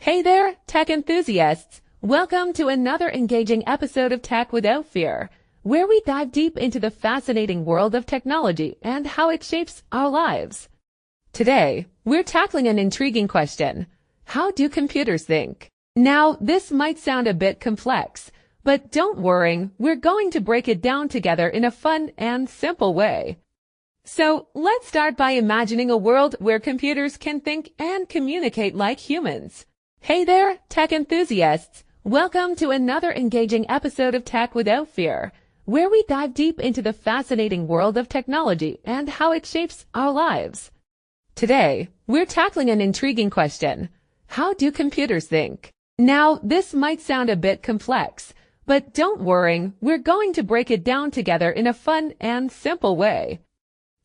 Hey there, tech enthusiasts! Welcome to another engaging episode of Tech Without Fear, where we dive deep into the fascinating world of technology and how it shapes our lives. Today, we're tackling an intriguing question. How do computers think? Now, this might sound a bit complex, but don't worry, we're going to break it down together in a fun and simple way. So, let's start by imagining a world where computers can think and communicate like humans. Hey there, tech enthusiasts! Welcome to another engaging episode of Tech Without Fear, where we dive deep into the fascinating world of technology and how it shapes our lives. Today, we're tackling an intriguing question. How do computers think? Now, this might sound a bit complex, but don't worry, we're going to break it down together in a fun and simple way.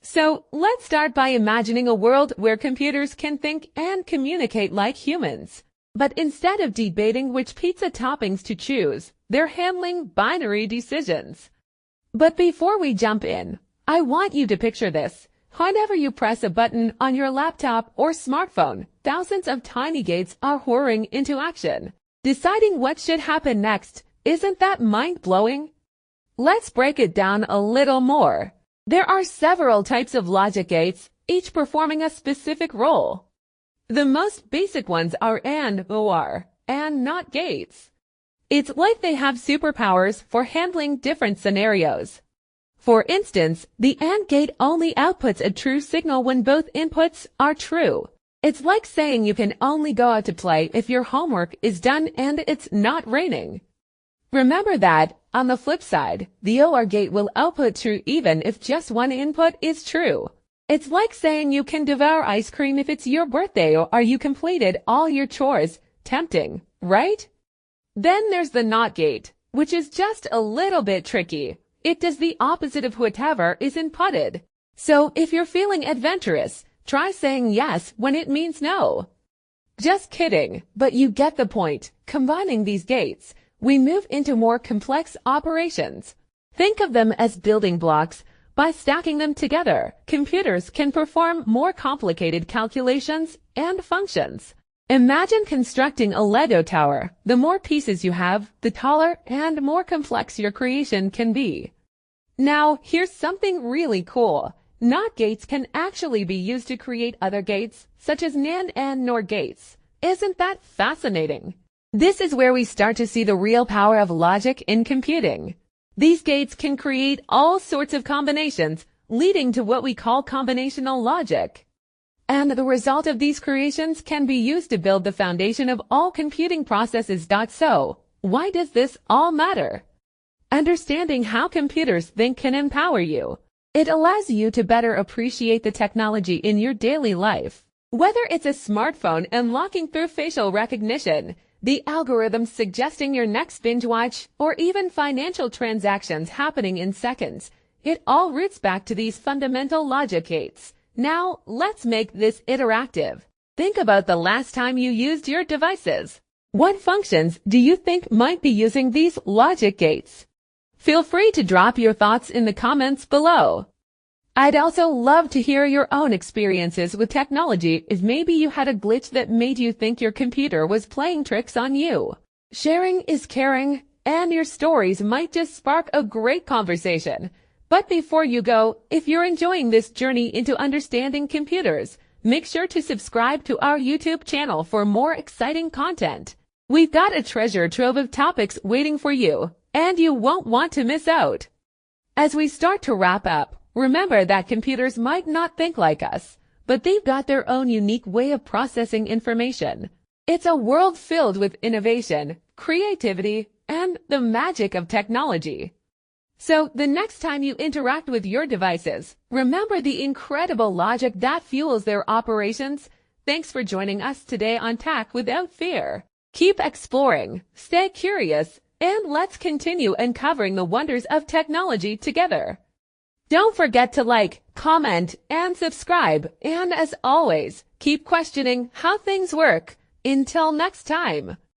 So, let's start by imagining a world where computers can think and communicate like humans. But instead of debating which pizza toppings to choose, they're handling binary decisions. But before we jump in, I want you to picture this. Whenever you press a button on your laptop or smartphone, thousands of tiny gates are whirring into action. Deciding what should happen next, isn't that mind-blowing? Let's break it down a little more. There are several types of logic gates, each performing a specific role. The most basic ones are and, or, and not gates. It's like they have superpowers for handling different scenarios. For instance, the AND gate only outputs a true signal when both inputs are true. It's like saying you can only go out to play if your homework is done and it's not raining. Remember that, on the flip side, the OR gate will output true even if just one input is true. It's like saying you can devour ice cream if it's your birthday or you completed all your chores. Tempting, right? Then there's the NOT gate, which is just a little bit tricky. It does the opposite of whatever is inputted. So if you're feeling adventurous, try saying yes when it means no. Just kidding, but you get the point. Combining these gates, we move into more complex operations. Think of them as building blocks. By stacking them together, computers can perform more complicated calculations and functions. Imagine constructing a Lego tower. The more pieces you have, the taller and more complex your creation can be. Now, here's something really cool. NOT gates can actually be used to create other gates, such as NAND and NOR gates. Isn't that fascinating? This is where we start to see the real power of logic in computing. These gates can create all sorts of combinations, leading to what we call combinational logic. And the result of these creations can be used to build the foundation of all computing processes. So, why does this all matter? Understanding how computers think can empower you. It allows you to better appreciate the technology in your daily life. Whether it's a smartphone unlocking through facial recognition, the algorithms suggesting your next binge watch, or even financial transactions happening in seconds, it all roots back to these fundamental logic gates. Now, let's make this interactive. Think about the last time you used your devices. What functions do you think might be using these logic gates? Feel free to drop your thoughts in the comments below. I'd also love to hear your own experiences with technology if maybe you had a glitch that made you think your computer was playing tricks on you. Sharing is caring, and your stories might just spark a great conversation. But before you go, if you're enjoying this journey into understanding computers, make sure to subscribe to our YouTube channel for more exciting content. We've got a treasure trove of topics waiting for you, and you won't want to miss out. As we start to wrap up, remember that computers might not think like us, but they've got their own unique way of processing information. It's a world filled with innovation, creativity, and the magic of technology. So, the next time you interact with your devices, remember the incredible logic that fuels their operations. Thanks for joining us today on Tech Without Fear. Keep exploring, stay curious, and let's continue uncovering the wonders of technology together. Don't forget to like, comment, and subscribe. And as always, keep questioning how things work. Until next time.